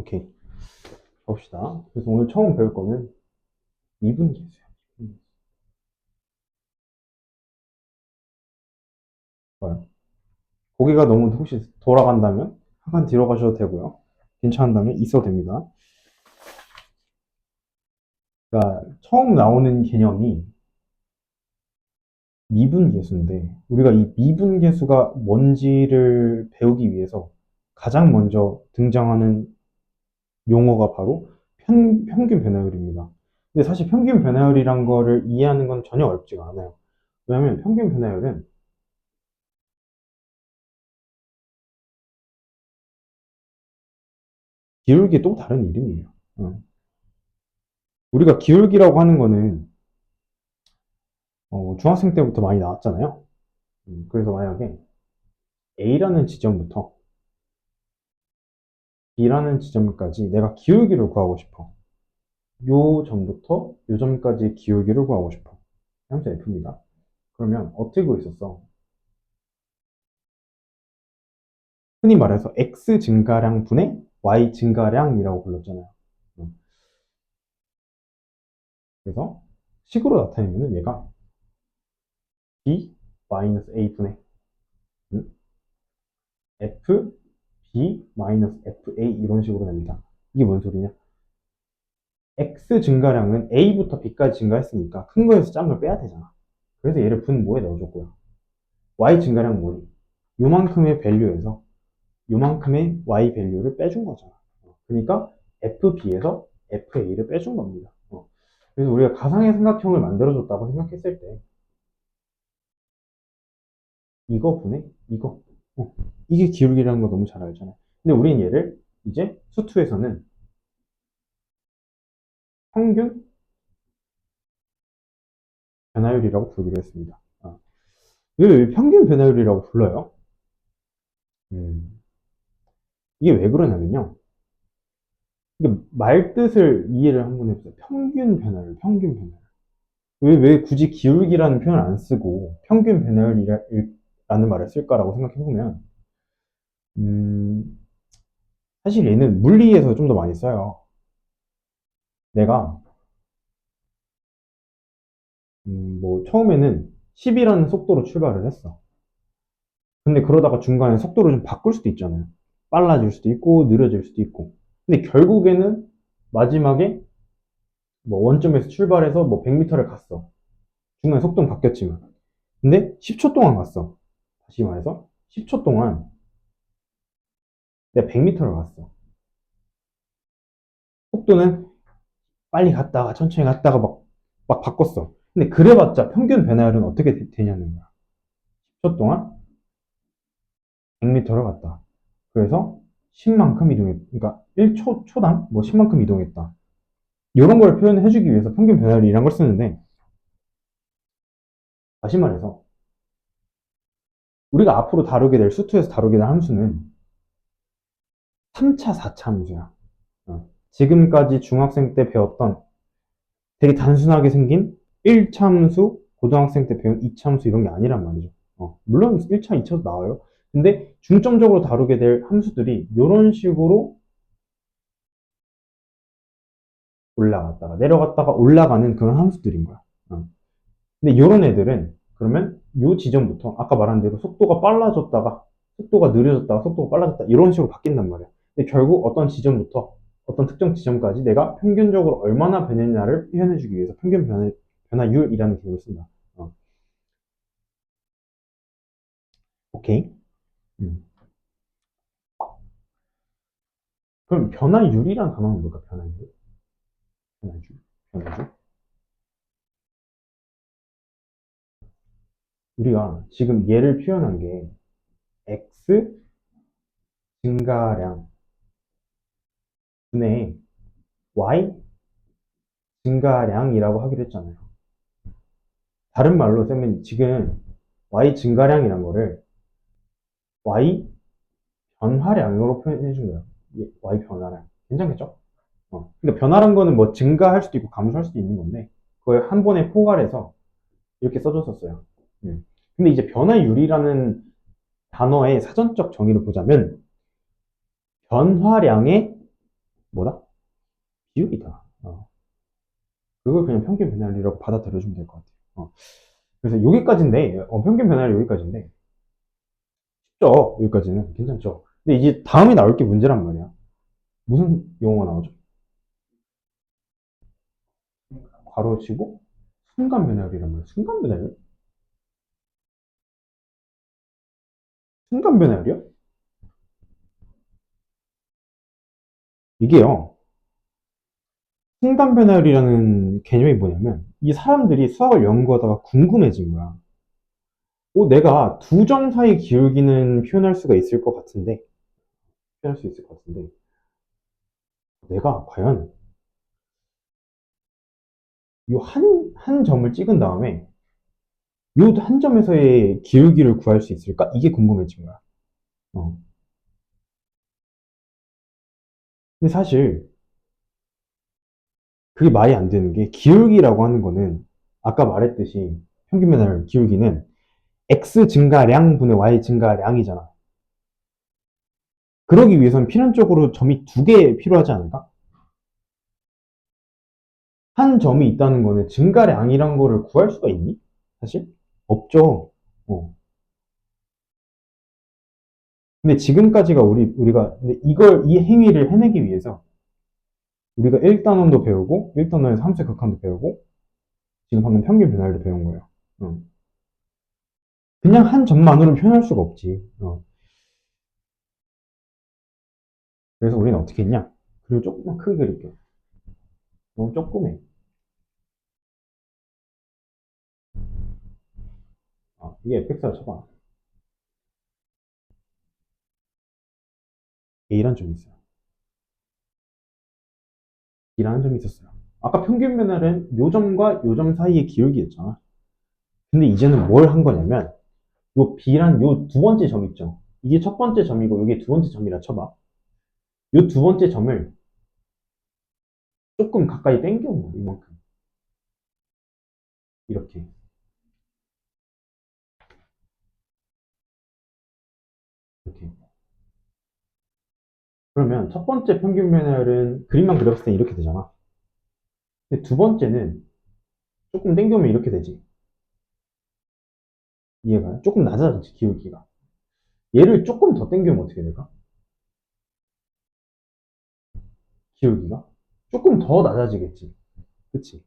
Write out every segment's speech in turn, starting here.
오케이. 봅시다. 그래서 오늘 처음 배울 거는 미분계수야. 좋아요. 고개가 너무 혹시 돌아간다면 한칸 뒤로 가셔도 되고요. 괜찮다면 있어도 됩니다. 그러니까 처음 나오는 개념이 미분계수인데 우리가 이 미분계수가 뭔지를 배우기 위해서 가장 먼저 등장하는 용어가 바로 평균 변화율입니다. 근데 사실 평균 변화율이란 거를 이해하는 건 전혀 어렵지가 않아요. 왜냐하면 평균 변화율은 기울기 또 다른 이름이에요. 우리가 기울기라고 하는 거는 중학생 때부터 많이 나왔잖아요. 그래서 만약에 A라는 지점부터 B라는 지점까지 내가 기울기를 구하고 싶어. 요 점부터 요 점까지 기울기를 구하고 싶어. 함수 F입니다. 그러면 어떻게 구했었어? 흔히 말해서 X 증가량 분의 Y 증가량이라고 불렀잖아요. 그래서 식으로 나타내면 얘가 B 마이너스 A 분의 F B 마이너스 FA 이런 식으로 됩니다. 이게 뭔 소리냐? X 증가량은 A부터 B까지 증가했으니까 큰 거에서 작은 걸 빼야 되잖아. 그래서 얘를 분모에 넣어줬고요. Y 증가량 뭐니? 요만큼의 밸류에서 요만큼의 Y 밸류를 빼준 거잖아. 그러니까 FB에서 FA를 빼준 겁니다. 그래서 우리가 가상의 삼각형을 만들어줬다고 생각했을 때 이거 분의 이거 이게 기울기라는 거 너무 잘 알잖아요. 근데 우린 얘를 이제 수투에서는 평균 변화율이라고 부르기로 했습니다. 왜 평균 변화율이라고 불러요? 음, 이게 왜 그러냐면요. 이게 말 뜻을 이해를 한번 해보세요. 평균 변화율, 평균 변화율. 왜 굳이 기울기라는 표현을 안 쓰고 평균 변화율이라는 말을 쓸까라고 생각해보면, 음, 사실 얘는 물리에서 좀 더 많이 써요. 내가, 뭐, 처음에는 10이라는 속도로 출발을 했어. 근데 그러다가 중간에 속도를 좀 바꿀 수도 있잖아요. 빨라질 수도 있고, 느려질 수도 있고. 근데 결국에는 마지막에 뭐 원점에서 출발해서 뭐 100m를 갔어. 중간에 속도는 바뀌었지만. 근데 10초 동안 갔어. 다시 말해서 10초 동안 내가 100m를 갔어. 속도는 빨리 갔다가 천천히 갔다가 막 바꿨어. 근데 그래봤자 평균 변화율은 어떻게 되냐는 거야. 10초 동안 100m를 갔다. 그래서 10만큼 이동했다. 그러니까 1초당 뭐 10만큼 이동했다. 이런 걸 표현해주기 위해서 평균 변화율이란 걸 쓰는데, 다시 말해서 우리가 앞으로 다루게 될 수투에서 다루게 될 함수는 3차, 4차 함수야. 지금까지 중학생 때 배웠던 되게 단순하게 생긴 1차 함수, 고등학생 때 배운 2차 함수 이런 게 아니란 말이죠. 물론 1차, 2차도 나와요. 근데 중점적으로 다루게 될 함수들이 이런 식으로 올라갔다가 내려갔다가 올라가는 그런 함수들인 거야. 근데 이런 애들은 그러면 이 지점부터 아까 말한 대로 속도가 빨라졌다가 속도가 느려졌다가 속도가 빨라졌다 이런 식으로 바뀐단 말이야. 근데 결국 어떤 지점부터 어떤 특정 지점까지 내가 평균적으로 얼마나 변했냐를 표현해주기 위해서 평균 변화율이라는 개념을 쓴다. 오케이. 음. 그럼 변화율이란 단어는 뭘까? 변화율? 변화율? 변화율? 우리가 지금 얘를 표현한 게 x 증가량 분의 y 증가량이라고 하기로 했잖아요. 다른 말로 쌤은 지금 y 증가량이란 거를 y 변화량으로 표현해 준 거예요. y 변화량. 괜찮겠죠? 그러니까 변화란 거는 뭐 증가할 수도 있고 감소할 수도 있는 건데 그걸 한 번에 포괄해서 이렇게 써줬었어요. 근데 이제 변화율이라는 단어의 사전적 정의를 보자면 변화량의 뭐다? 비율이다. 그걸 그냥 평균 변화율이라고 받아들여주면 될 것 같아요. 그래서 여기까지인데, 평균 변화율 여기까지인데, 쉽죠? 여기까지는. 괜찮죠? 근데 이제 다음에 나올 게 문제란 말이야. 무슨 용어가 나오죠? 괄호치고, 순간 변화율이란 말이야. 순간 변화율? 순간 변화율이요? 이게요, 순간 변화율이라는 개념이 뭐냐면, 이 사람들이 수학을 연구하다가 궁금해진 거야. 내가 두 점 사이 기울기는 표현할 수가 있을 것 같은데, 표현할 수 있을 것 같은데, 내가 과연 이 한 점을 찍은 다음에 이 한 점에서의 기울기를 구할 수 있을까? 이게 궁금해진 거야. 어. 근데 사실 그게 말이 안 되는 게 기울기라고 하는 거는 아까 말했듯이 평균 변화율 기울기는 x 증가량 분의 y 증가량이잖아. 그러기 위해서는 필연적으로 점이 두 개 필요하지 않을까? 한 점이 있다는 거는 증가량이란 거를 구할 수가 있니? 사실? 없죠. 어. 근데 지금까지가 우리가 근데 이 행위를 해내기 위해서 우리가 1단원도 배우고 1단원에서 함수의 극한도 배우고 지금 방금 평균 변화율도 배운 거예요. 그냥 한 점만으로는 표현할 수가 없지. 그래서 우리는 어떻게 했냐? 그리고 조금만 크게 그릴게요. 너무 조그매. 이게 fx라 쳐봐. a라는 점이 있어요. b라는 점이 있었어요. 아까 평균 변화는 요 점과 요 점 사이의 기울기였잖아. 근데 이제는 뭘 한 거냐면 요 b란 요 두 번째 점 있죠. 이게 첫 번째 점이고 이게 두 번째 점이라 쳐봐. 요 두 번째 점을 조금 가까이 당겨온 거야. 이만큼. 이렇게. 이렇게. 그러면 첫 번째 평균 변화율은 그림만 그렸을 때 이렇게 되잖아. 근데 두 번째는 조금 당겨오면 이렇게 되지. 이해가요? 조금 낮아지지, 기울기가. 얘를 조금 더 당겨오면 어떻게 될까? 기울기가? 조금 더 낮아지겠지. 그치?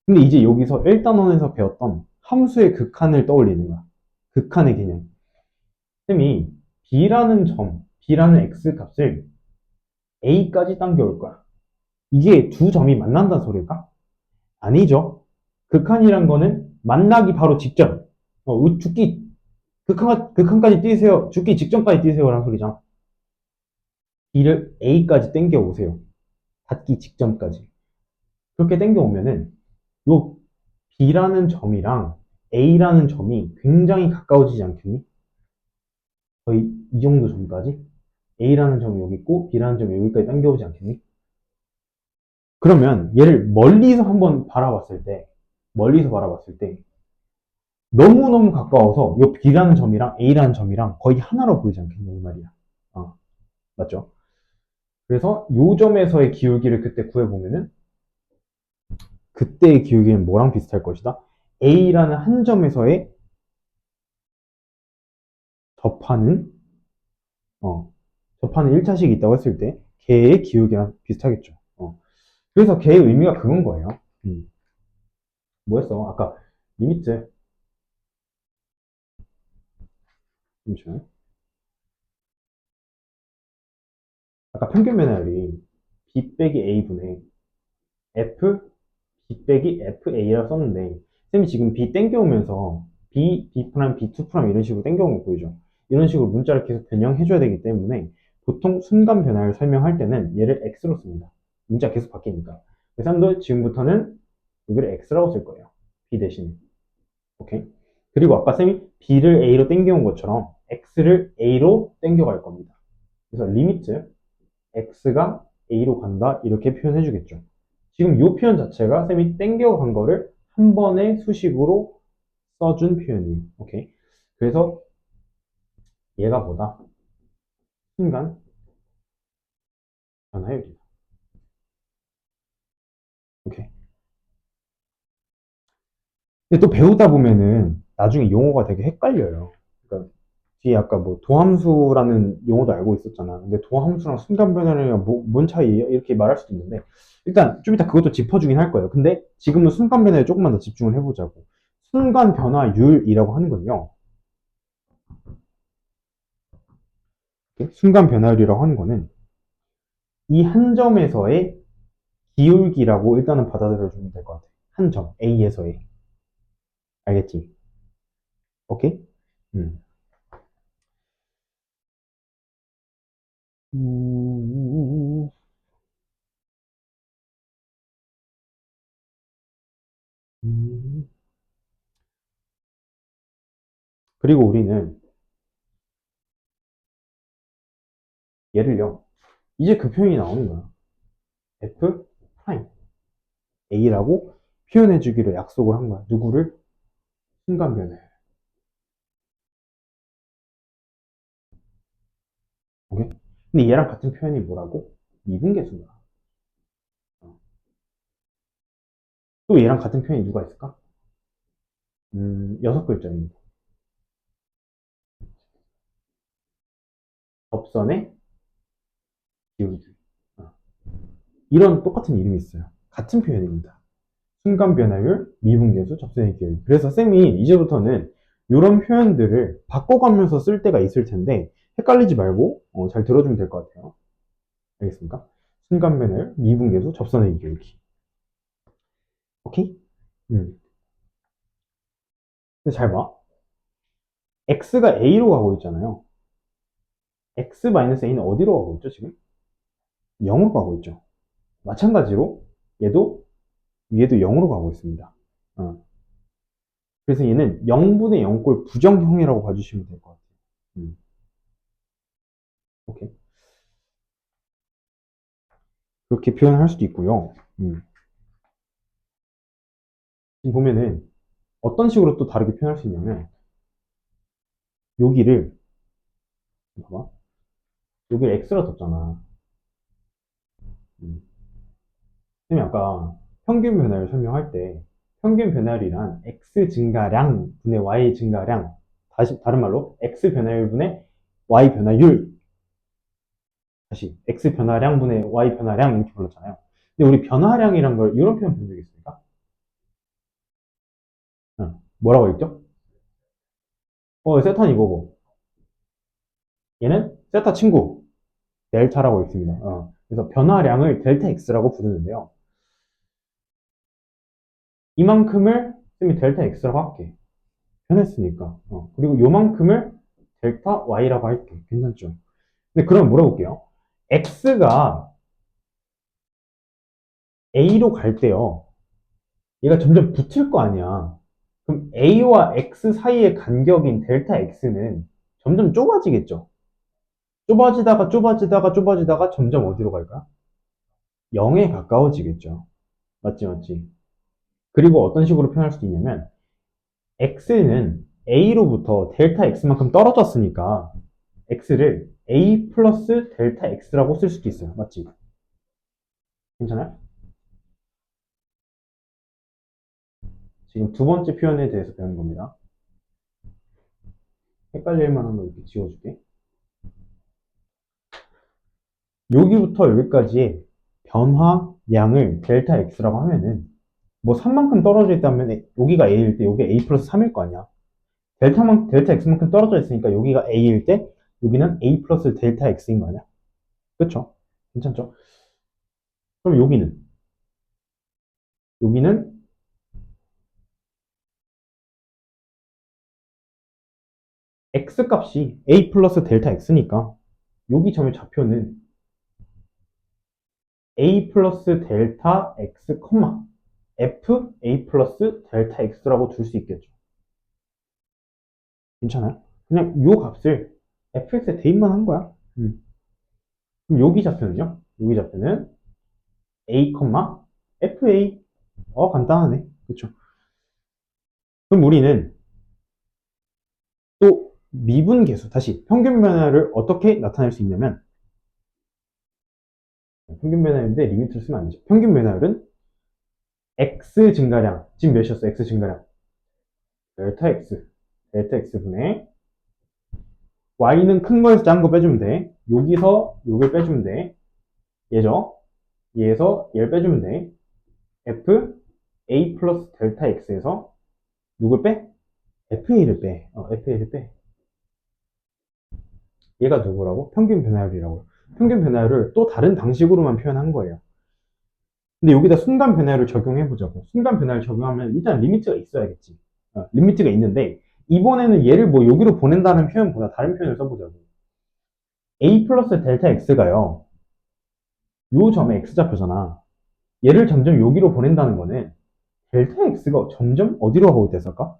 근데 이제 여기서 1단원에서 배웠던 함수의 극한을 떠올리는 거야. 극한의 개념. 쌤이 B라는 X 값을 A까지 당겨올 거야. 이게 두 점이 만난다는 소리일까? 아니죠. 극한이란 거는 만나기 바로 직전. 죽기, 극한까지 뛰세요. 죽기 직전까지 뛰세요라는 소리잖아. B를 A까지 당겨 오세요. 닿기 직전까지. 그렇게 당겨 오면은 요 B라는 점이랑 A라는 점이 굉장히 가까워지지 않겠니? 거의 이 정도 점까지? A라는 점이 여기 있고 B라는 점이 여기까지 당겨오지 않겠니? 그러면 얘를 멀리서 바라봤을 때 너무너무 가까워서 요 B라는 점이랑 A라는 점이랑 거의 하나로 보이지 않겠냐 이 말이야. 맞죠? 그래서 요 점에서의 기울기를 그때 구해보면은 그때의 기울기는 뭐랑 비슷할 것이다? A라는 한 점에서의 접하는 접하는 1차식이 있다고 했을 때 걔의 기울기랑 비슷하겠죠. 그래서 걔의 의미가 그건 거예요. 뭐였어? 아까 리미트 잠시만. 아까 평균 변화율이 b 빼기 a분의 f b 빼기 fa라 썼는데 쌤이 지금 b 땡겨오면서 b 프라임, b2 프라임 이런 식으로 땡겨온 거 보이죠? 이런 식으로 문자를 계속 변형해줘야 되기 때문에 보통 순간 변화를 설명할 때는 얘를 x로 씁니다. 문자 계속 바뀌니까. 그래서 쌤도 지금부터는 여기를 x라고 쓸 거예요. b 대신에. 오케이? 그리고 아까 쌤이 b를 a로 땡겨온 것처럼 x를 a로 땡겨갈 겁니다. 그래서 리미트 x가 a로 간다 이렇게 표현해 주겠죠. 지금 이 표현 자체가 쌤이 땡겨간 거를 한 번의 수식으로 써준 표현이에요. 오케이. 그래서 얘가 뭐다? 순간 변화율이다. 근데 또 배우다 보면은 나중에 용어가 되게 헷갈려요. 그러니까 뒤에 아까 뭐 도함수라는 용어도 알고 있었잖아. 근데 도함수랑 순간 변화량이 뭔 차이예요? 이렇게 말할 수도 있는데 일단 좀 이따 그것도 짚어주긴 할 거예요. 근데 지금은 순간 변화에 조금만 더 집중을 해보자고. 순간 변화율이라고 하는 건요. 순간 변화율이라고 하는 거는 이 한 점에서의 기울기라고 일단은 받아들여주면 될 것 같아. 한 점, A에서의. 알겠지? 오케이? 음. 음, 음. 그리고 우리는 얘를요, 이제 그 표현이 나오는 거야. F 프라임 A라고 표현해 주기로 약속을 한 거야. 누구를? 순간 변화율. 오케이? 근데 얘랑 같은 표현이 뭐라고? 미분계수인 거야. 어. 또 얘랑 같은 표현이 누가 있을까? 여섯 글자입니다. 접선의 기울기. 어. 이런 똑같은 이름이 있어요. 같은 표현입니다. 순간 변화율, 미분계수, 접선의 기울기. 그래서 쌤이 이제부터는 이런 표현들을 바꿔가면서 쓸 때가 있을 텐데 헷갈리지 말고 잘 들어주면 될 것 같아요. 알겠습니까? 순간 변화율, 미분계수, 접선의 기울기. 오케이? 근데 잘 봐. x가 a로 가고 있잖아요. x-a는 어디로 가고 있죠, 지금? 0으로 가고 있죠. 마찬가지로 얘도 위에도 0으로 가고 있습니다. 어. 그래서 얘는 0분의 0꼴 부정형이라고 봐주시면 될 것 같아요. 음. 오케이. 그렇게 표현할 수도 있고요. 지금 보면은 어떤 식으로 또 다르게 표현할 수 있냐면 여기를 봐봐. 여기를 x로 뒀잖아. 음. 선생님이 아까 평균 변화를 설명할 때 평균 변화율이란 x 증가량 분의 y 증가량 다른 말로 x 변화율 분의 y 변화율 다시 x 변화량 분의 y 변화량 이렇게 불렀잖아요. 근데 우리 변화량이란 걸 이런 표현 본 적 있습니까? 뭐라고 했죠? 세타는 이거고 얘는 세타 친구 델타라고 있습니다. 그래서 변화량을 델타 x라고 부르는데요. 이만큼을 쌤이 델타 x라고 할게. 변했으니까. 그리고 요만큼을 델타 y라고 할게. 괜찮죠? 근데 그럼 물어볼게요. x가 a로 갈 때요. 얘가 점점 붙을 거 아니야. 그럼 a와 x 사이의 간격인 델타 x는 점점 좁아지겠죠. 좁아지다가 좁아지다가 좁아지다가 점점 어디로 갈까? 0에 가까워지겠죠. 맞지, 맞지. 그리고 어떤 식으로 표현할 수도 있냐면 x는 a로부터 델타 x만큼 떨어졌으니까 x를 a 플러스 델타 x라고 쓸 수도 있어요. 맞지? 괜찮아요? 지금 두 번째 표현에 대해서 배우는 겁니다. 헷갈릴 만한 거 이렇게 지워줄게. 여기부터 여기까지의 변화량을 델타 x라고 하면은 뭐 3만큼 떨어져 있다면 여기가 a일 때 여기 a 플러스 3일 거 아니야. 델타 x만큼 떨어져 있으니까 여기가 a일 때 여기는 a 플러스 델타 x인 거 아니야. 그쵸? 괜찮죠? 그럼 여기는 x 값이 a 플러스 델타 x니까 여기 점의 좌표는 a 플러스 델타 x, f a 플러스 델타 x라고 둘 수 있겠죠. 괜찮아요? 그냥 요 값을 fx에 대입만 한 거야. 그럼 여기 좌표는요? 여기 좌표는 a, fa. 간단하네. 그쵸? 그럼 우리는 또 미분계수, 다시 평균 변화를 어떻게 나타낼 수 있냐면 평균 변화율인데 리미트를 쓰면 안 되죠. 평균 변화율은 x 증가량, 지금 몇이었어? x 증가량. 델타 x분의 y는 큰 거에서 작은 거 빼주면 돼. 여기서 요걸 빼주면 돼. 얘죠? 얘에서 얘를 빼주면 돼. f a 플러스 델타 x에서 누굴 빼? fa를 빼. fa를 빼. 얘가 누구라고? 평균 변화율이라고요. 평균 변화율을 또 다른 방식으로만 표현한 거예요. 근데 여기다 순간 변화율을 적용해보자고. 순간 변화율 적용하면 일단 리미트가 있어야겠지. 리미트가 있는데 이번에는 얘를 뭐 여기로 보낸다는 표현보다 다른 표현을 써보자고. a 플러스 델타 x가요. 요 점에 x좌표잖아. 얘를 점점 여기로 보낸다는 거는 델타 x가 점점 어디로 가고 있다 했을까?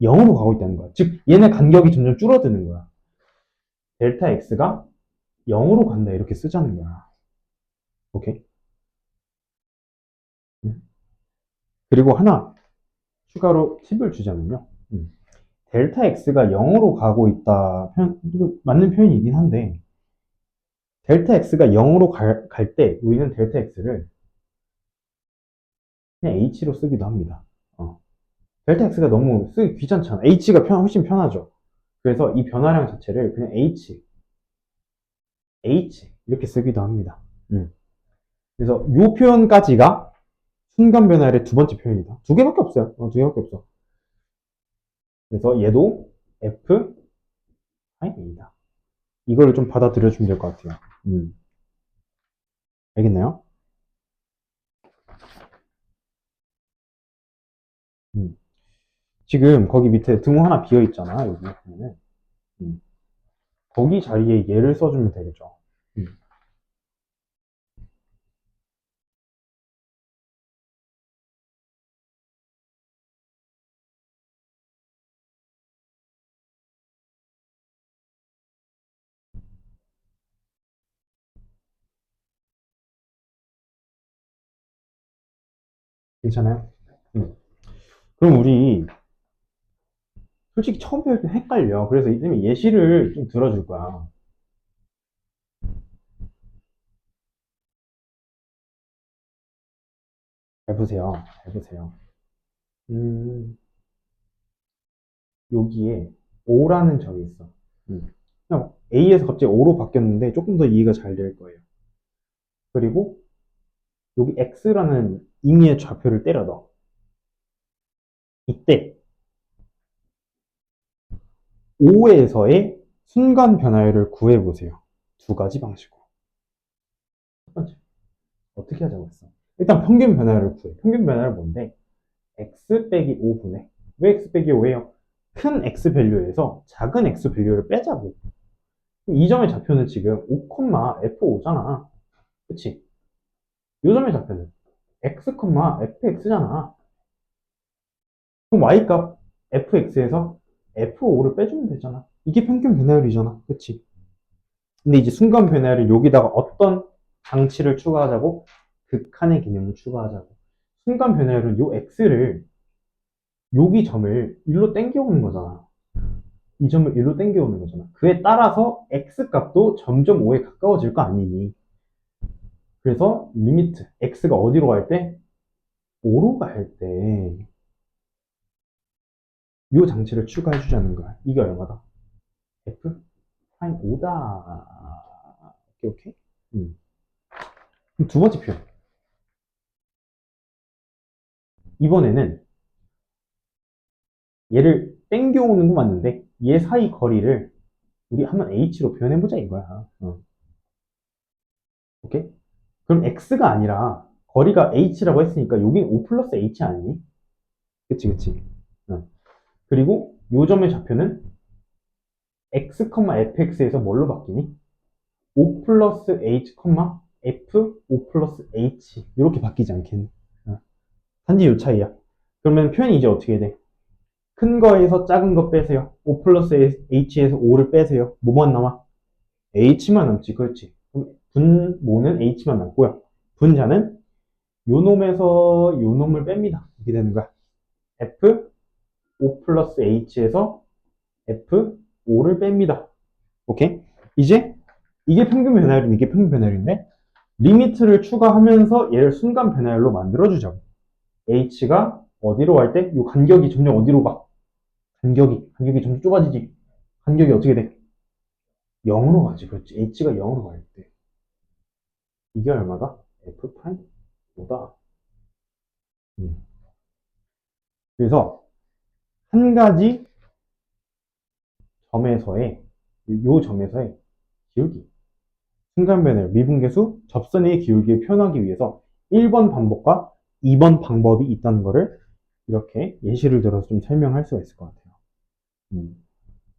0으로 가고 있다는 거야. 즉 얘네 간격이 점점 줄어드는 거야. 델타 x가 0으로 간다 이렇게 쓰자는 거야. 오케이? 그리고 하나 추가로 팁을 주자면요. 델타 x가 0으로 가고 있다. 이거 맞는 표현이긴 한데 델타 x가 0으로 갈 때 우리는 델타 x를 그냥 h로 쓰기도 합니다. 델타 x가 너무 쓰기 귀찮잖아. h가 훨씬 편하죠. 그래서 이 변화량 자체를 그냥 h 이렇게 쓰기도 합니다. 그래서 이 표현까지가 순간 변화율의 두 번째 표현이다. 두 개밖에 없어요. 두 개밖에 없어. 그래서 얘도 f a다. 이거를 좀 받아들여 주면 될 것 같아요. 알겠나요? 지금 거기 밑에 등호 하나 비어 있잖아. 여기 보면은 거기 자리에 얘를 써주면 되겠죠. 괜찮아요? 그럼 우리 솔직히 처음 배울 때 헷갈려. 그래서 이쯤에 예시를 좀 들어줄 거야. 잘 보세요. 잘 보세요. 여기에 O라는 점이 있어. 그냥 A에서 갑자기 O로 바뀌었는데 조금 더 이해가 잘 될 거예요. 그리고 여기 X라는 임의의 좌표를 때려 넣어. 이때 O에서의 순간 변화율을 구해보세요. 두 가지 방식으로. 첫 번째, 어떻게 하자고 했어? 일단 평균 변화율을 구해. 평균 변화율 뭔데? X 빼기 5분의. 왜 X 빼기 5예요? 큰 X 밸류에서 작은 X 밸류를 빼자고. 이 점의 좌표는 지금 5, F5잖아. 그치? 이 점의 좌표는 X, fx잖아. 그럼 Y값 fx에서 f5를 빼주면 되잖아. 이게 평균 변화율이잖아. 그치? 근데 이제 순간 변화율을 여기다가 어떤 장치를 추가하자고? 극한의 개념을 추가하자고. 순간 변화율은 요 x를 여기 점을 일로 땡겨오는 거잖아. 이 점을 일로 땡겨오는 거잖아. 그에 따라서 x 값도 점점 5에 가까워질 거 아니니. 그래서 리미트 x가 어디로 갈 때? 5로 갈 때 이 장치를 추가해 주자는 거야. 이게 얼마다? f 프라임 5다. 오케이, 오케이. 그럼 두 번째 표현. 이번에는 얘를 땡겨오는 거 맞는데 얘 사이 거리를 우리 한번 h로 표현해보자 이거야. 오케이? 그럼 x가 아니라 거리가 h라고 했으니까 여긴 5 플러스 h 아니니? 그치, 그치. 그리고 요 점의 좌표는 x, fx에서 뭘로 바뀌니? 5 플러스 h, f, 5 플러스 h 이렇게 바뀌지 않겠니? 단지 요 차이야. 그러면 표현이 이제 어떻게 돼? 큰 거에서 작은 거 빼세요. 5 플러스 h에서 5를 빼세요. 뭐만 남아? h만 남지. 그렇지. 그럼 분모는 h만 남고요. 분자는 요 놈에서 요 놈을 뺍니다. 이렇게 되는 거야. f 5 플러스 h에서 f 5를 뺍니다. 오케이? 이제 이게 평균 변화율인데 이게 평균 변화율인데 리미트를 추가하면서 얘를 순간 변화율로 만들어주자고. h가 어디로 갈 때? 이 간격이 점점 어디로 가? 간격이 좀 좁아지지. 간격이 어떻게 돼? 0으로 가지. 그렇지. h가 0으로 갈 때. 이게 얼마다? f 프라임 5다. 그래서 한 가지 점에서의 요 점에서의 기울기 순간변화율 미분계수 접선의 기울기를 표현하기 위해서 1번 방법과 2번 방법이 있다는 것을 이렇게 예시를 들어서 좀 설명할 수가 있을 것 같아요.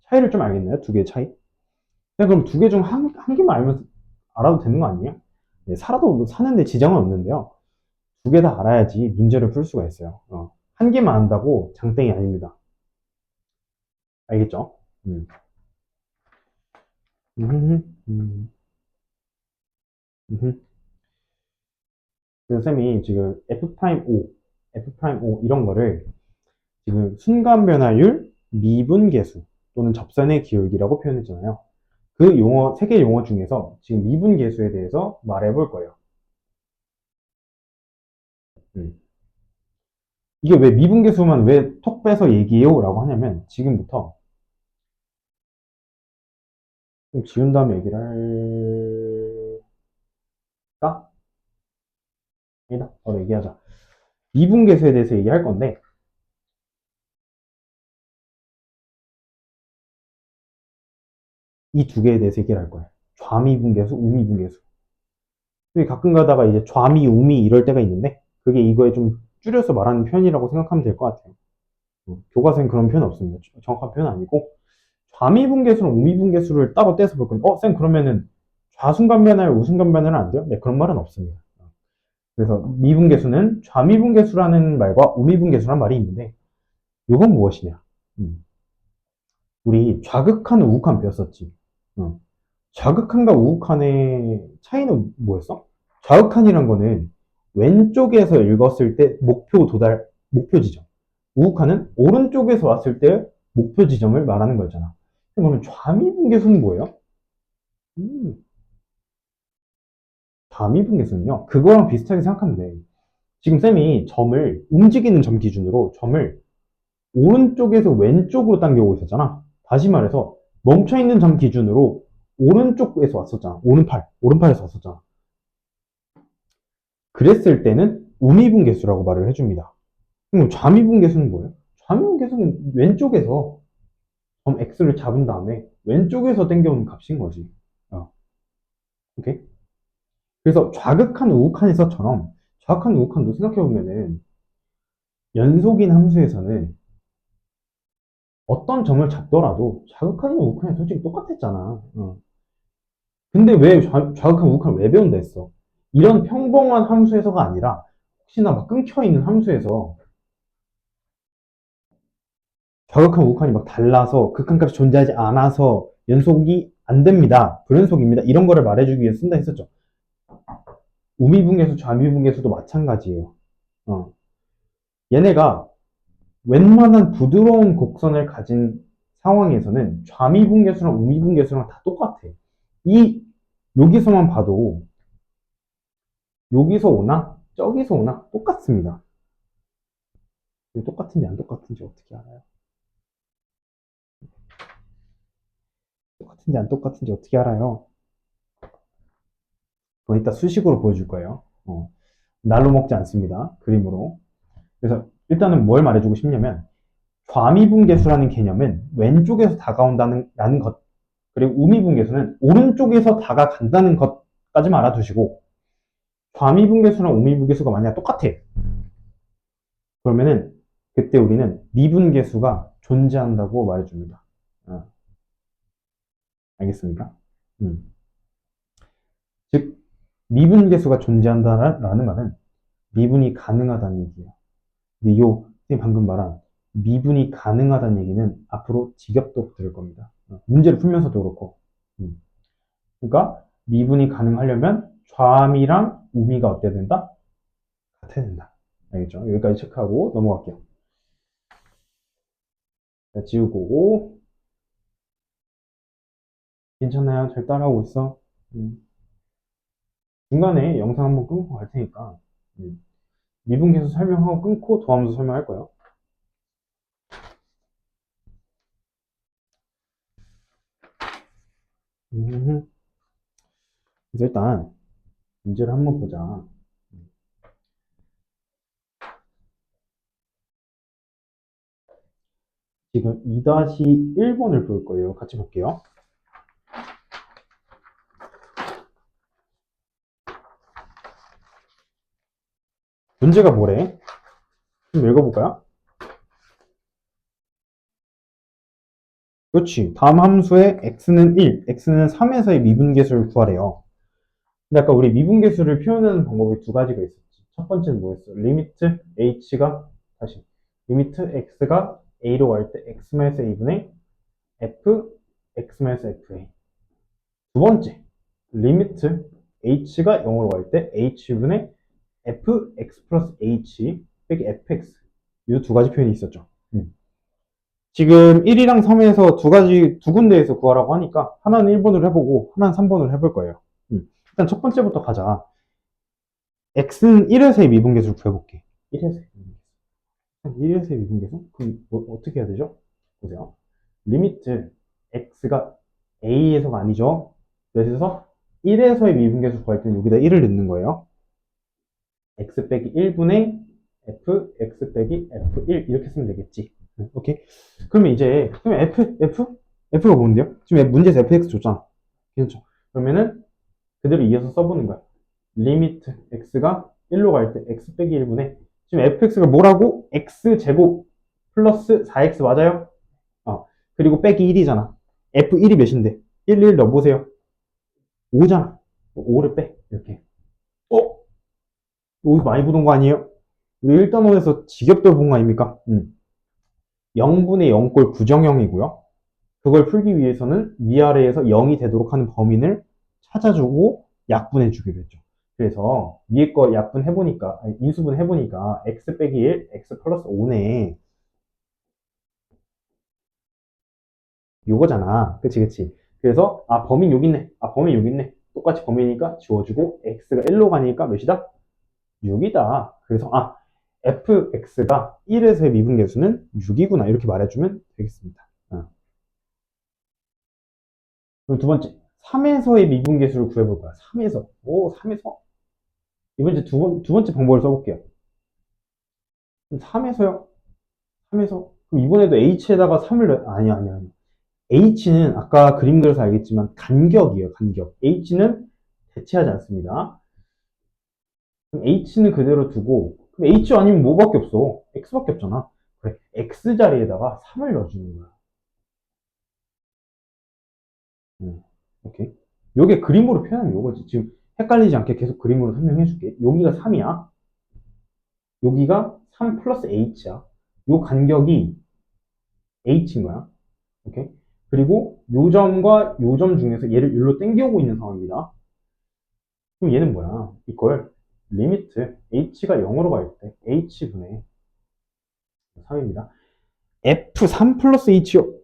차이를 좀 알겠나요? 두 개의 차이? 네, 그럼 두 개 중 한 개만 알면 알아도 되는 거 아니에요? 네, 살아도 뭐 사는데 지장은 없는데요. 두 개 다 알아야지 문제를 풀 수가 있어요. 한 개만 안다고 장땡이 아닙니다. 알겠죠? 음. 그래서 쌤이 지금 F'O 이런 거를 지금 순간 변화율, 미분계수 또는 접선의 기울기라고 표현했잖아요. 그 용어, 세 개 용어 중에서 지금 미분계수에 대해서 말해 볼 거예요. 음. 이게 왜 미분계수만 왜 톡 빼서 얘기해요? 라고 하냐면 지금부터 좀 지운 다음에 얘기를 할까? 아니다. 바로 얘기하자. 미분계수에 대해서 얘기할 건데 이 두 개에 대해서 얘기를 할 거예요. 좌미분계수, 우미분계수. 가끔 가다가 이제 좌미, 우미 이럴 때가 있는데 그게 이거에 좀 줄여서 말하는 표현이라고 생각하면 될 것 같아요. 교과서엔 그런 표현 없습니다. 정확한 표현 아니고 좌미분계수랑 우미분계수를 따로 떼서 볼 건데 쌤 그러면은 좌순간 변화율, 우순간 변화율은 안 돼요? 네, 그런 말은 없습니다. 그래서 미분계수는 좌미분계수라는 말과 우미분계수라는 말이 있는데 이건 무엇이냐? 우리 좌극한, 우극한 배웠었지. 좌극한과 우극한의 차이는 뭐였어? 좌극한이란 거는 왼쪽에서 읽었을 때 목표 지점. 우극한은 오른쪽에서 왔을 때 목표 지점을 말하는 거잖아. 그러면 좌미분계수는 뭐예요? 음, 좌미분계수는요, 그거랑 비슷하게 생각하면 돼. 지금 쌤이 움직이는 점 기준으로 점을 오른쪽에서 왼쪽으로 당겨오고 있었잖아. 다시 말해서 멈춰있는 점 기준으로 오른쪽에서 왔었잖아. 오른팔에서 왔었잖아. 그랬을 때는 우미분계수라고 말을 해줍니다. 그럼 좌미분계수는 뭐예요? 좌미분계수는 왼쪽에서 점 x를 잡은 다음에 왼쪽에서 당겨오는 값인 거지. 오케이? 그래서 좌극한 우극한에서처럼 좌극한 우극한도 생각해보면은 연속인 함수에서는 어떤 점을 잡더라도 좌극한이나 우극한이 솔직히 똑같았잖아. 근데 왜 좌극한 우극한을 왜 배운다 했어? 이런 평범한 함수에서가 아니라 혹시나 막 끊겨있는 함수에서 좌극한 우극한이 막 달라서 극한값이 존재하지 않아서 연속이 안 됩니다. 불연속입니다. 이런 거를 말해주기 위해 쓴다 했었죠. 우미분계수, 좌미분계수도 마찬가지예요. 얘네가 웬만한 부드러운 곡선을 가진 상황에서는 좌미분계수랑 우미분계수랑 다 똑같아. 이 여기서만 봐도 여기서 오나 저기서 오나 똑같습니다. 똑같은지 안 똑같은지 어떻게 알아요? 똑같은지 안 똑같은지 어떻게 알아요? 그건 이따 수식으로 보여줄 거예요. 날로 먹지 않습니다. 그림으로. 그래서 일단은 뭘 말해주고 싶냐면 좌미분계수라는 개념은 왼쪽에서 다가온다는 것, 그리고 우미분계수는 오른쪽에서 다가간다는 것까지만 알아두시고 좌미분계수랑 우미분계수가 만약 똑같아. 그러면은 그때 우리는 미분계수가 존재한다고 말해줍니다. 알겠습니까? 음. 즉 미분계수가 존재한다라는 말은 미분이 가능하다는 얘기예요. 근데 선생님 방금 말한 미분이 가능하다는 얘기는 앞으로 직역도 들을 겁니다. 문제를 풀면서도 그렇고. 그러니까 미분이 가능하려면 좌미랑 우미가 어때야 된다? 같아야 된다. 알겠죠? 여기까지 체크하고 넘어갈게요. 자, 지우고. 괜찮아요? 잘 따라오고 있어? 중간에 영상 한번 끊고 갈 테니까 미분 계수 설명하고 끊고 도함수 설명할 거예요. 그래서 일단 문제를 한번 보자. 지금 2-1번을 볼 거예요. 같이 볼게요. 문제가 뭐래? 좀 읽어볼까요? 그렇지. 다음 함수의 x는 1, x는 3에서의 미분계수를 구하래요. 근데 아까 우리 미분계수를 표현하는 방법이 두 가지가 있었지. 첫 번째는 뭐였어? 리미트 h가 다시 리미트 x가 a로 갈 때 x-a분의 f x-fa. 두 번째, 리미트 h가 0으로 갈 때 h분의 f x 플러스 h 빼기 fx. 이 두 가지 표현이 있었죠. 지금 1이랑 3에서 두 군데에서 구하라고 하니까 하나는 1번으로 해보고 하나는 3번으로 해볼 거예요. 일단 첫 번째부터 가자. x는 1에서의 미분계수를 구해볼게. 1에서의 미분계수. 1에서의 미분계수? 그럼 어떻게 해야 되죠? 보세요. 리미트 x가 a에서가 아니죠. 그래서 1에서의 미분계수 구할 때는 여기다 1을 넣는 거예요. x 빼기 1분의 f, x 빼기 f1 이렇게 쓰면 되겠지. 오케이. 그러면 이제 그러면 f가 뭔데요? 지금 문제에서 fx 줬잖아. 괜찮죠? 그러면은 그대로 이어서 써보는 거야. 리미트 x가 1로 갈 때 x 빼기 1분의 지금 fx가 뭐라고? x제곱 플러스 4x 맞아요? 그리고 빼기 1이잖아. f1이 몇인데? 1 넣어보세요. 5잖아. 5를 빼. 이렇게. 어? 여기 많이 보던 거 아니에요? 우리 1단원에서 직역도 본 거 아닙니까? 0분의 0꼴 부정형이고요. 그걸 풀기 위해서는 위아래에서 0이 되도록 하는 범인을 찾아주고 약분해 주기로 했죠. 그래서 위에 거 약분 해보니까, 아니, 인수분 해보니까 x 빼기 1, x 플러스 5네. 요거잖아. 그치, 그치. 그래서, 범인 여기 있네. 범인 여기 있네. 똑같이 범인이니까 지워주고, x가 1로 가니까 몇이다? 6이다. 그래서, fx가 1에서의 미분계수는 6이구나. 이렇게 말해주면 되겠습니다. 그럼 두 번째, 3에서의 미분계수를 구해볼 거야. 3에서. 3에서? 이번 이제 두 번째 방법을 써볼게요. 3에서요? 3에서? 그럼 이번에도 h에다가 3을 아니. h는 아까 그림 그려서 알겠지만 간격이에요, 간격. h는 대체하지 않습니다. 그럼 h는 그대로 두고, 그럼 h 아니면 뭐밖에 없어? x밖에 없잖아. 그래, x 자리에다가 3을 넣어주는 거야. 오케이. 요게 그림으로 표현하면 요거지. 지금 헷갈리지 않게 계속 그림으로 설명해 줄게. 여기가 3이야. 여기가 3 플러스 h야. 요 간격이 h인 거야. 오케이. 그리고 요 점과 요 점 중에서 얘를 일로 당겨오고 있는 상황입니다. 그럼 얘는 뭐야? 이걸 리미트 h가 0으로 갈 때 h분의 3입니다. f3 플러스 h요.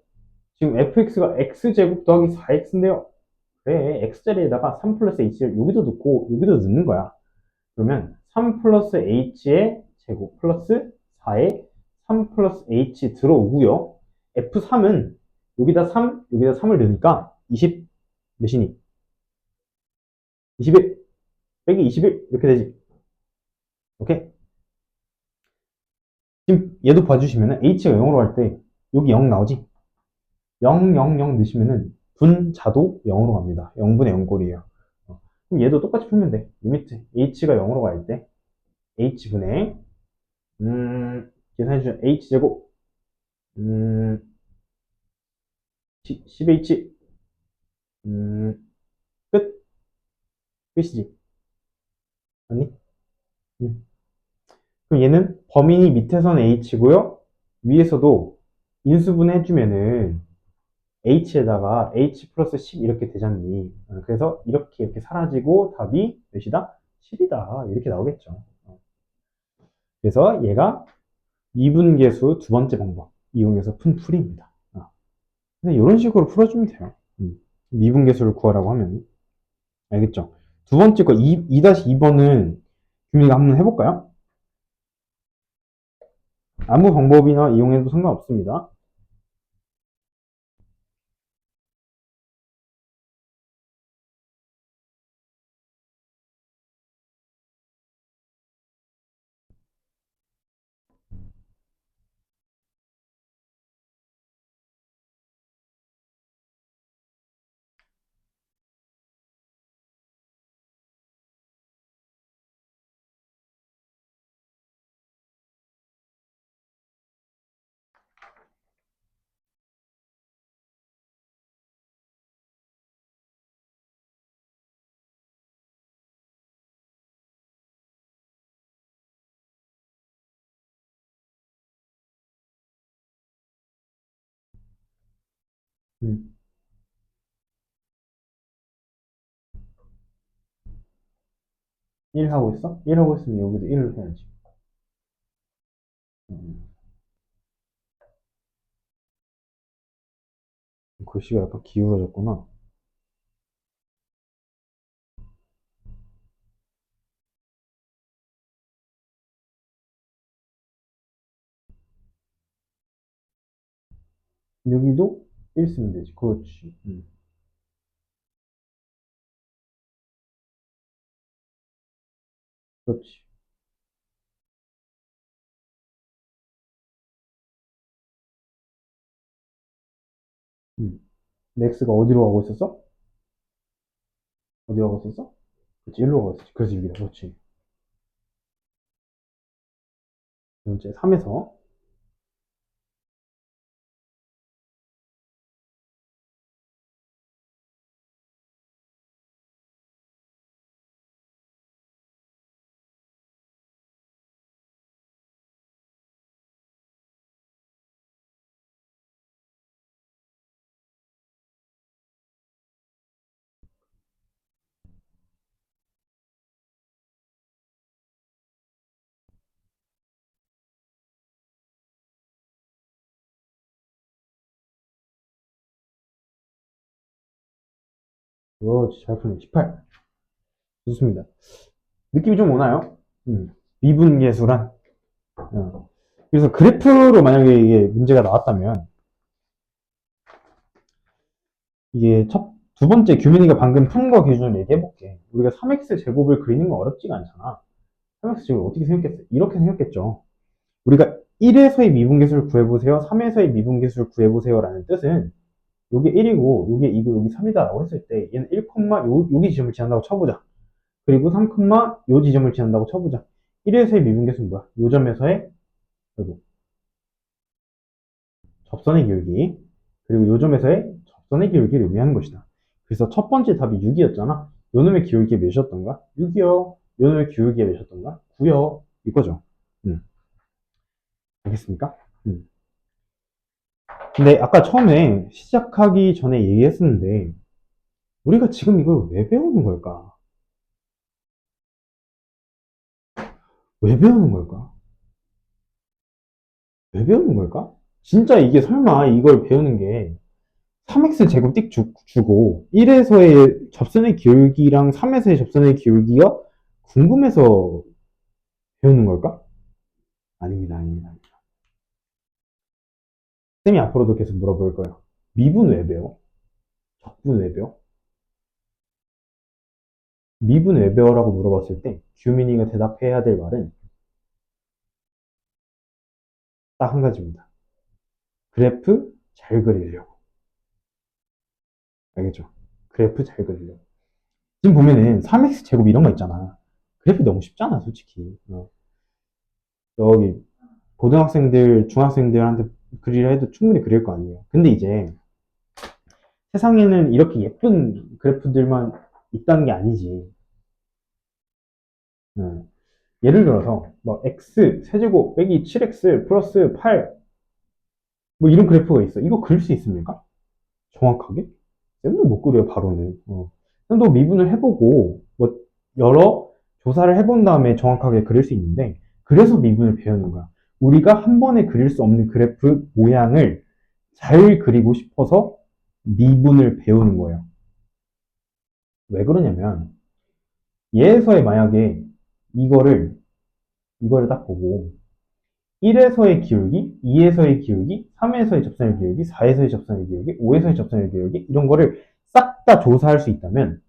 지금 fx가 x제곱 더하기 4x인데요. 그래, x자리에다가 3 플러스 h를 여기도 넣고 여기도 넣는 거야. 그러면 3 플러스 h의 제곱 플러스 4의 3 플러스 h 들어오고요. f3은 여기다 3을 넣으니까 20 몇이니? 21 빼기 21 이렇게 되지. 오케이? 지금 얘도 봐주시면은 h가 0으로 갈 때 여기 0 나오지? 0, 0, 0 넣으시면은 분자도 0으로 갑니다. 0분의 0꼴이에요. 그럼 얘도 똑같이 풀면 돼. 리미트 h가 0으로 갈 때 h분의 계산해주면 h제곱 10h 끝 끝이지. 아니? 음. 그럼 얘는 범인이 밑에서는 h고요. 위에서도 인수분 해주면은 h에다가 h 플러스 10 이렇게 되잖니. 그래서 이렇게 사라지고 답이 몇이다? 10이다. 이렇게 나오겠죠. 그래서 얘가 미분계수 두 번째 방법 이용해서 푼 풀이입니다. 그래서 이런 식으로 풀어주면 돼요. 미분계수를 구하라고 하면. 알겠죠? 두 번째 거 2-2번은 규민이가 한번 해볼까요? 아무 방법이나 이용해도 상관없습니다. 음. 1 하고 있어? 1 하고 있으면 여기도 1을 해야지. 음. 글씨가 약간 기울어졌구나. 여기도 1 쓰면 되지. 그렇지. 그렇지. 음. 근데 x가 어디로 가고 있었어? 어디로 가고 있었어? 그렇지. 1로 가고 있었지. 그래서 6이다. 그렇지. 두 번째, 3에서 그렇지. 잘 푸네. 18. 좋습니다. 느낌이 좀 오나요? 미분계수란. 그래서 그래프로 만약에 이게 문제가 나왔다면 이게 두 번째 규민이가 방금 푼 거 기준으로 얘기해 볼게. 우리가 3x 제곱을 그리는 건 어렵지가 않잖아. 3x 제곱 어떻게 생겼겠어? 이렇게 생겼겠죠. 우리가 1에서의 미분계수를 구해보세요. 3에서의 미분계수를 구해보세요라는 뜻은 요게 1이고 요게 2고 여기 3이다라고 했을 때 얘는 1, 여기 지점을 지난다고 쳐보자. 그리고 3, 요 지점을 지난다고 쳐보자. 1에서의 미분계수는 뭐야? 요 점에서의 그리고 접선의 기울기 그리고 요 점에서의 접선의 기울기를 의미하는 것이다. 그래서 첫 번째 답이 6이었잖아. 요 놈의 기울기가 몇이었던가? 6이요. 요 놈의 기울기가 몇이었던가? 9요. 이거죠. 알겠습니까? 근데 아까 처음에 시작하기 전에 얘기했었는데 우리가 지금 이걸 왜 배우는 걸까? 왜 배우는 걸까? 왜 배우는 걸까? 진짜 이게 설마 이걸 배우는 게 3x 제곱 띡 주고 1에서의 접선의 기울기랑 3에서의 접선의 기울기가 궁금해서 배우는 걸까? 아닙니다, 아닙니다. 쌤이 앞으로도 계속 물어볼 거예요. 미분 왜 배워? 적분 왜 배워? 미분 왜 배워라고 물어봤을 때 규민이가 대답해야 될 말은 딱 한 가지입니다. 그래프 잘 그리려고. 알겠죠? 그래프 잘 그리려고. 지금 보면은 3x 제곱 이런 거 있잖아. 그래프 너무 쉽잖아, 솔직히. 여기 고등학생들, 중학생들한테 그리려 해도 충분히 그릴 거 아니에요. 근데 이제 세상에는 이렇게 예쁜 그래프들만 있다는 게 아니지. 음. 예를 들어서 뭐 x 세제곱 빼기 7x 플러스 8 뭐 이런 그래프가 있어. 이거 그릴 수 있습니까? 정확하게? 쌤도 못 그려요, 바로는. 쌤도 미분을 해보고 뭐 여러 조사를 해본 다음에 정확하게 그릴 수 있는데 그래서 미분을 배우는 거야. 우리가 한 번에 그릴 수 없는 그래프 모양을 잘 그리고 싶어서 미분을 배우는 거예요. 왜 그러냐면 얘에서의 만약에 이거를 딱 보고 1에서의 기울기, 2에서의 기울기, 3에서의 접선의 기울기, 4에서의 접선의 기울기, 5에서의 접선의 기울기 이런 거를 싹 다 조사할 수 있다면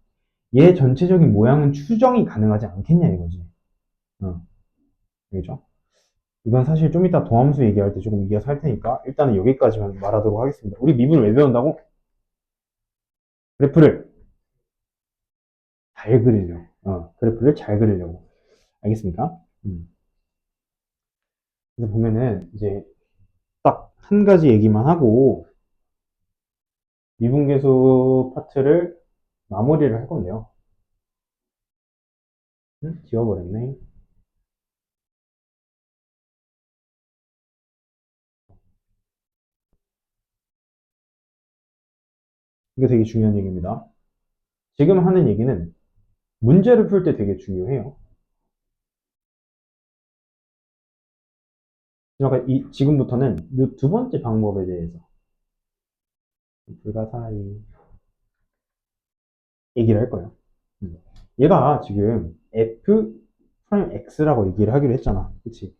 얘 전체적인 모양은 추정이 가능하지 않겠냐 이거지. 어, 알죠? 이건 사실 좀 이따 도함수 얘기할 때 조금 이어서 할 테니까 일단은 여기까지만 말하도록 하겠습니다. 우리 미분을 왜 배운다고? 그래프를 잘 그리려고. 그래프를 잘 그리려고. 알겠습니까? 그래서 보면은 이제 딱 한 가지 얘기만 하고 미분계수 파트를 마무리를 할 건데요. 지워버렸네. 이게 되게 중요한 얘기입니다. 지금 하는 얘기는 문제를 풀 때 되게 중요해요. 지금부터는 이 두 번째 방법에 대해서 불가사의 얘기를 할 거예요. 얘가 지금 f 프라임 x라고 얘기를 하기로 했잖아. 그치?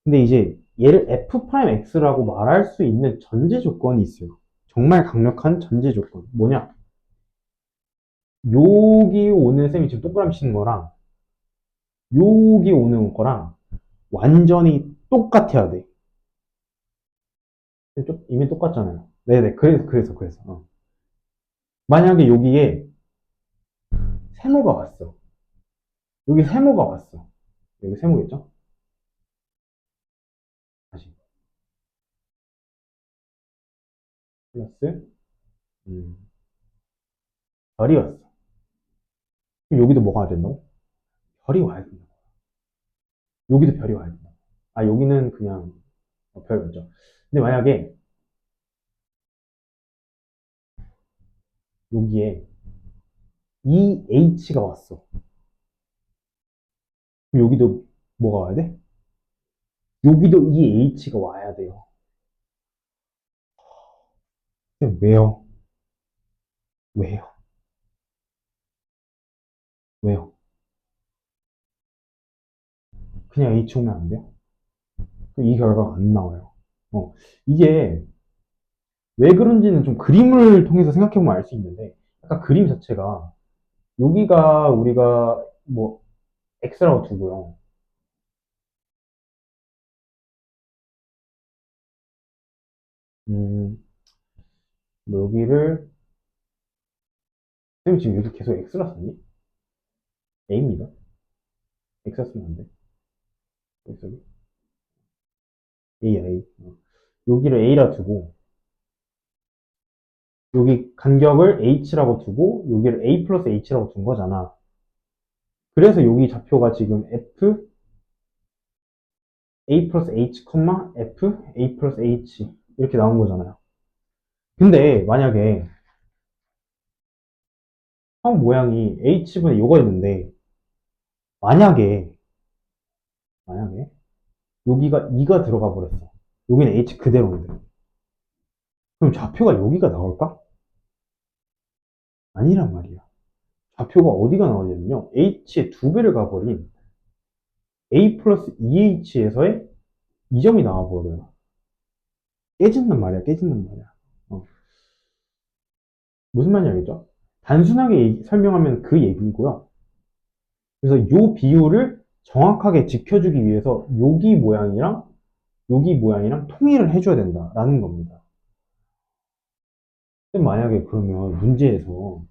근데 이제 얘를 f 프라임 x라고 말할 수 있는 전제 조건이 있어요. 정말 강력한 전제 조건. 뭐냐? 여기 오는 셈이 지금 동그라미 치는 거랑 여기 오는 거랑 완전히 똑같아야 돼. 이미 똑같잖아요. 네네. 그래서. 만약에 여기에 세모가 왔어. 여기 세모가 왔어. 여기 세모겠죠? 다시. 플러스, 음, 별이 왔어. 그럼 여기도 뭐가 와야 된다고? 별이 와야 된다. 여기도 별이 와야 된다. 아, 여기는 그냥 별 맞죠? 근데 만약에 여기에 EH가 왔어. 그럼 여기도 뭐가 와야 돼? 여기도 EH가 와야 돼요. 근데 왜요? 왜요? 왜요? 그냥 H 오면 안 돼요? 그럼 이 결과가 안 나와요. 어, 이게 왜 그런지는 좀 그림을 통해서 생각해보면 알 수 있는데, 약간 그림 자체가, 여기가 우리가 뭐, X라고 두고요. 음, 뭐 여기를, 쌤 지금 여기 계속 X라 썼니? A입니다. X라 쓰면 안 돼. 여기, A야, A. 여기를 A라 두고, 여기 간격을 H라고 두고, 여기를 A 플러스 H라고 둔 거잖아. 그래서 여기 좌표가 지금 F, A 플러스 H, F, A 플러스 H. 이렇게 나온 거잖아요. 근데 만약에 형 모양이 H분의 요가 있는데, 만약에, 만약에, 여기가 2가 들어가 버렸어. 여기는 H 그대로인데. 그럼 좌표가 여기가 나올까? 아니란 말이야. 좌표가 어디가 나오냐면요. H의 두 배를 가버린 A 플러스 2H에서의 2점이 나와버려요. 깨진단 말이야, 깨진단 말이야. 어. 무슨 말인지 알겠죠? 단순하게 설명하면 그 얘기고요. 그래서 이 비율을 정확하게 지켜주기 위해서 여기 모양이랑 통일을 해줘야 된다라는 겁니다. 만약에 그러면 문제에서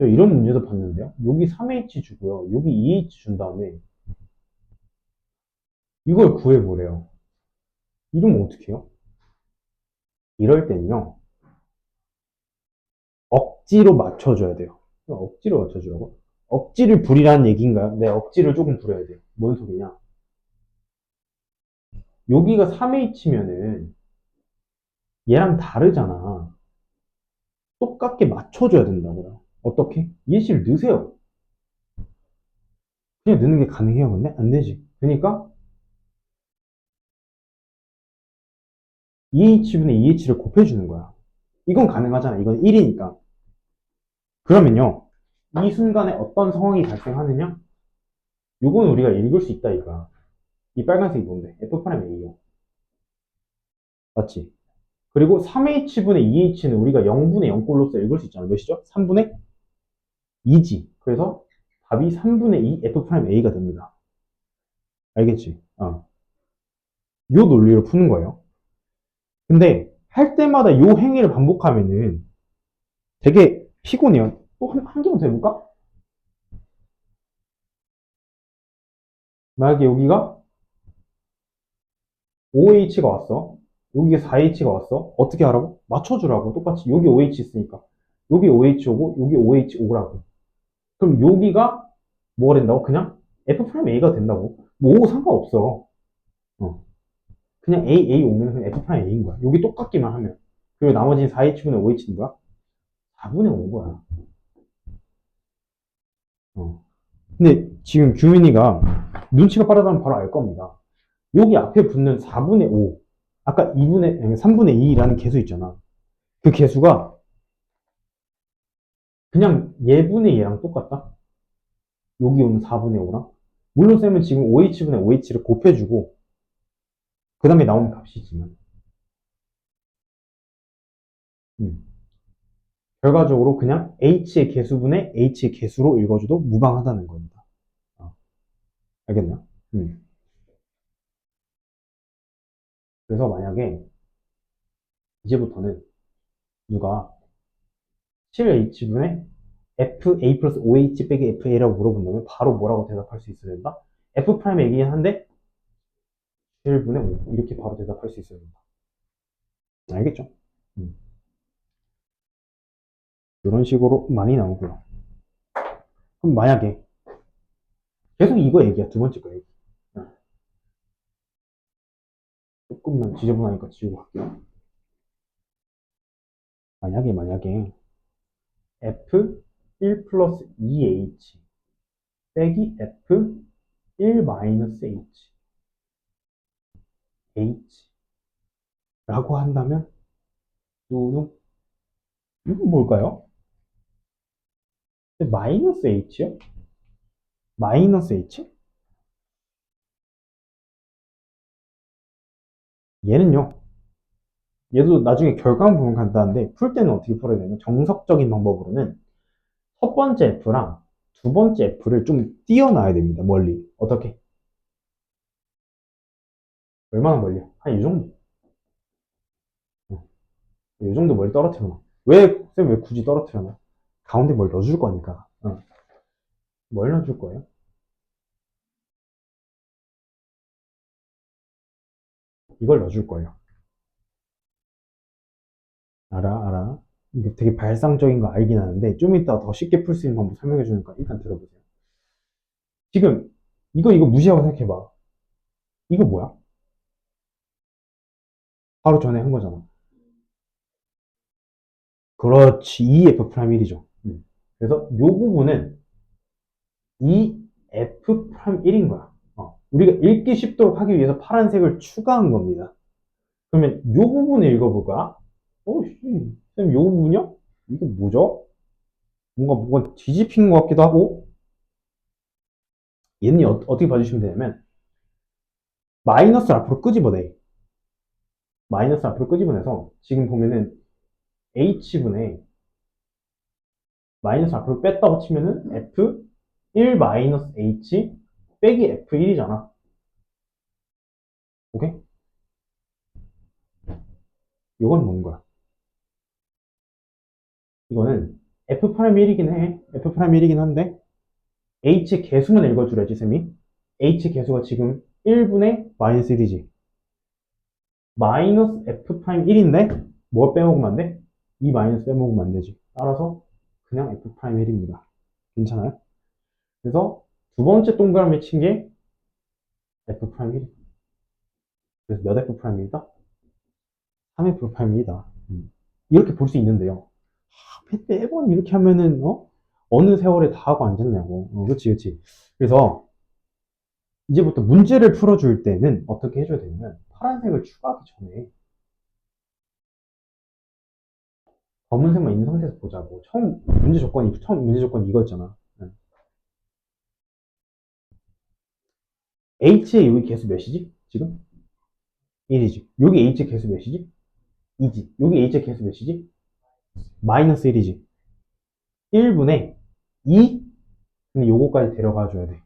이런 문제도 봤는데요. 여기 3H 주고요. 여기 2H 준 다음에 이걸 구해보래요. 이러면 어떻게 해요? 이럴 때는요. 억지로 맞춰줘야 돼요. 억지로 맞춰주라고? 억지를 부리라는 얘기인가요? 네, 억지를 조금 부려야 돼요. 뭔 소리냐? 여기가 3H면은 얘랑 다르잖아. 똑같게 맞춰줘야 된다고요. 어떻게? 예시를 넣으세요. 그냥 넣는 게 가능해요, 근데? 안 되지. 그러니까 2H분의 2H를 곱해주는 거야. 이건 가능하잖아. 이건 1이니까. 그러면요. 이 순간에 어떤 상황이 발생하느냐? 요건 우리가 읽을 수 있다, 이거야. 이 빨간색이 뭔데? F'A요. 맞지? 그리고 3H분의 2H는 우리가 0분의 0꼴로서 읽을 수 있잖아. 몇이죠? 3분의 2지. 그래서 답이 3분의 2 F'A가 됩니다. 알겠지? 요 논리로 푸는 거예요. 근데 할 때마다 요 행위를 반복하면은 되게 피곤해요. 또 한 개만 더 해볼까? 만약에 여기가 5H가 왔어. 여기가 4H가 왔어. 어떻게 하라고? 맞춰주라고. 똑같이. 여기 5H 있으니까. 여기 5H 오고, 여기 5H 오라고. 그럼 여기가 뭐가 된다고? 그냥 F'A가 된다고. 뭐 상관없어. 어. 그냥 A 오면 그냥 F'A인 거야. 여기 똑같기만 하면. 그리고 나머지는 4H분의 5H인 거야. 4분의 5인 거야. 근데 지금 규민이가 눈치가 빠르다면 바로 알 겁니다. 여기 앞에 붙는 4분의 5, 아까 3분의 2라는 개수 있잖아. 그 개수가 그냥 얘분의 얘랑 똑같다? 여기 오는 4분의 5랑? 물론 쌤은 지금 5h분의 5h를 곱해주고, 그 다음에 나오는 값이지만, 음. 결과적으로 그냥 h의 개수분의 h의 개수로 읽어줘도 무방하다는 겁니다. 알겠나요? 그래서 만약에 이제부터는 누가 7h분의 fa 플러스 5h 빼기 fa라고 물어본다면 바로 뭐라고 대답할 수 있어야 된다? f 프라임 얘기긴 한데 7분의 5 이렇게 바로 대답할 수 있어야 된다. 알겠죠? 이런 식으로 많이 나오고요. 그럼 만약에 계속 이거 얘기야. 두 번째 거 얘기. 조금만 지저분하니까 지우고 할게요. 만약에 f1 플러스 2h 빼기 f1 마이너스 h 라고 한다면 뚜둥 이건 뭘까요? 마이너스 h요? 마이너스 h? 얘는요. 얘도 나중에 결과만 보면 간단한데 풀 때는 어떻게 풀어야 되냐면 정석적인 방법으로는 첫 번째 f랑 두 번째 f를 좀 띄어놔야 됩니다. 멀리. 어떻게? 얼마나 멀리요? 한 이 정도. 이 정도 멀리 떨어뜨려놔. 왜 굳이 떨어뜨려놔? 가운데 뭘 넣어줄 거니까. 뭘 넣어줄 거예요? 이걸 넣어줄 거예요. 알아. 이게 되게 발상적인 거 알긴 하는데, 좀 이따 더 쉽게 풀 수 있는 방법 설명해 주니까 일단 들어보세요. 지금, 이거 무시하고 생각해봐. 이거 뭐야? 바로 전에 한 거잖아. 그렇지. EF 프라임 1이죠. 그래서 요 부분은 EF 프라임 1인 거야. 우리가 읽기 쉽도록 하기 위해서 파란색을 추가한 겁니다. 그러면 요 부분을 읽어볼까? 쌤, 요 부분이요? 이거 뭐죠? 뭔가 뒤집힌 것 같기도 하고, 얘는 어떻게 봐주시면 되냐면, 마이너스를 앞으로 끄집어내. 마이너스 앞으로 끄집어내서, 지금 보면은, h분의, 마이너스 앞으로 뺐다고 치면은, f1 마이너스 h 빼기 f1이잖아. 오케이? 이건 뭔 거야? 이거는 f'1이긴 해. f'1이긴 한데, h 개수만 읽어주래지, 쌤이. h 개수가 지금 1분의 마이너스 1이지. 마이너스 f'1인데 뭘 빼먹으면 안 돼? 이 마이너스 빼먹으면 안 되지. 따라서 그냥 f'1입니다. 괜찮아요? 그래서 두 번째 동그라미 친 게 f'1. 그래서 몇 f'이다? 3f'이다. 이렇게 볼 수 있는데요. 매번 이렇게 하면은 어느 세월에 다 하고 앉았냐고. 그치. 그래서 이제부터 문제를 풀어줄 때는 어떻게 해줘야 되냐면 파란색을 추가하기 전에 검은색만 있는 상태에서 보자고. 처음 문제 조건이 이거였잖아. H의 여기 개수 몇이지? 지금? 1이지. 여기 H의 개수 몇이지? 2지. 여기 H의 개수 몇이지? 마이너스 1이지. 1분의 2? 근데 요거까지 데려가 줘야 돼.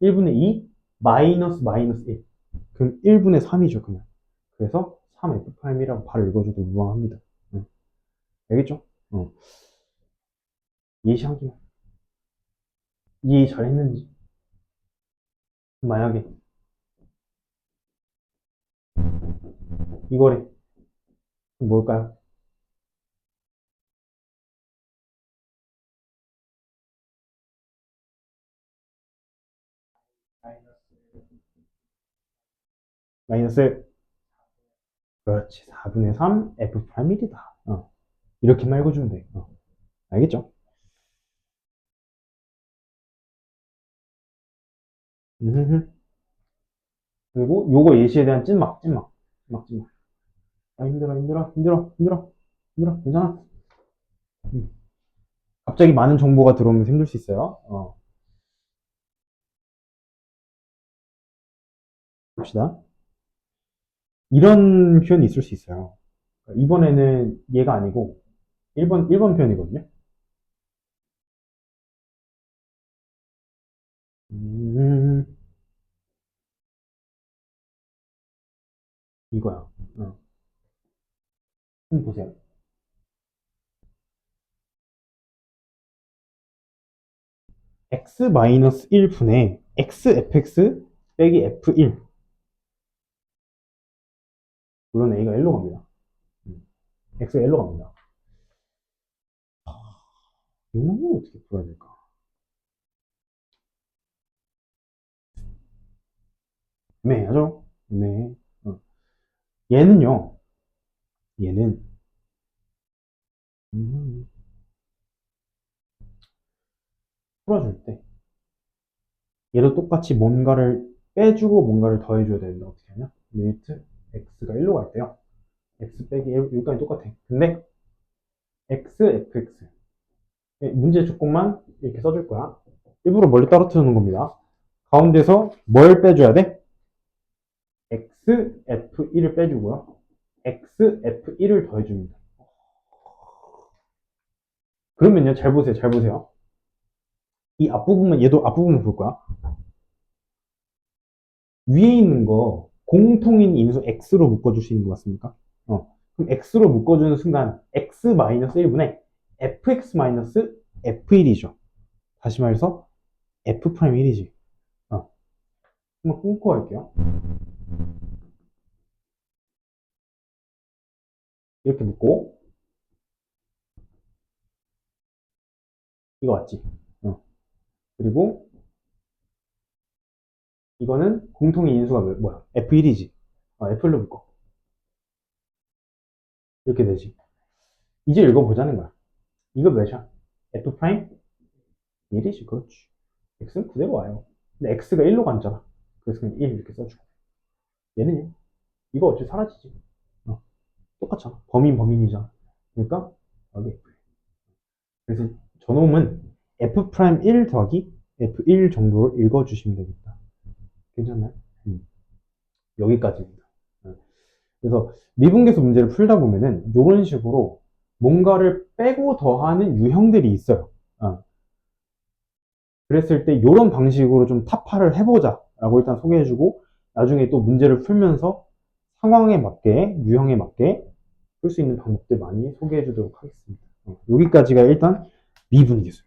1분의 2 마이너스 1. 그럼 1분의 3이죠, 그냥. 그래서 3F'이라고 바로 읽어줘도 무방합니다. 응. 알겠죠? 이해하지 마. 이해 잘했는지. 만약에 이거래. 뭘까요? 마이너스 그렇지. 4분의 3 F'이다. 이렇게만 읽어주면 돼. 알겠죠? 그리고 요거 예시에 대한 찐막. 아, 힘들어. 괜찮아. 음. 갑자기 많은 정보가 들어오면 힘들 수 있어요. 봅시다. 이런 표현이 있을 수 있어요. 이번에는 얘가 아니고 1번 표현이거든요. 음, 이거야. 한번 보세요. x-1분의 xfx 빼기 f1. 물론 a가 1로 갑니다. x가 1로 갑니다. 이거는 어떻게 풀어야 될까? 애매하죠? 애매해. 얘는요, 얘는, 음, 풀어줄 때, 얘도 똑같이 뭔가를 빼주고 뭔가를 더해줘야 되는데, 어떻게 하냐? 리미트 x가 1로 갈 때요. x 빼기 1, 여기까지 똑같아. 근데, x, fx. 문제 조건만 이렇게 써줄 거야. 일부러 멀리 떨어뜨려 놓은 겁니다. 가운데서 뭘 빼줘야 돼? x, f1을 빼주고요. x, f1을 더해줍니다. 그러면요, 잘 보세요. 이 앞부분만, 얘도 앞부분을 볼 거야. 위에 있는 거 공통인 인수 x로 묶어주시는 것 같습니까? 그럼 x로 묶어주는 순간 x-1분의 fx-f1이죠. 다시 말해서 f'1이지. 한번 끊고 갈게요. 이렇게 묶고 이거 맞지? 그리고 이거는 공통의 인수가 뭐야? f1이지. f1로 묶어. 이렇게 되지. 이제 읽어보자는 거야. 이거 몇이야? f 프라임 1이지. 그렇지. x는 그대로 와요. 근데 x가 1로 갔잖아. 그래서 그냥 1 이렇게 써주고. 얘는요? 이거 어차피 사라지지. 똑같잖아. 범인이잖아. 그러니까 여기 f. 그래서 저놈은 f 프라임 1 더하기 f1 정도로 읽어주시면 되겠다. 괜찮나요? 여기까지입니다. 그래서 미분계수 문제를 풀다 보면은 이런 식으로 뭔가를 빼고 더하는 유형들이 있어요. 그랬을 때 이런 방식으로 좀 타파를 해보자 라고 일단 소개해주고 나중에 또 문제를 풀면서 상황에 맞게 유형에 맞게 풀 수 있는 방법들 많이 소개해주도록 하겠습니다. 여기까지가 일단 미분계수.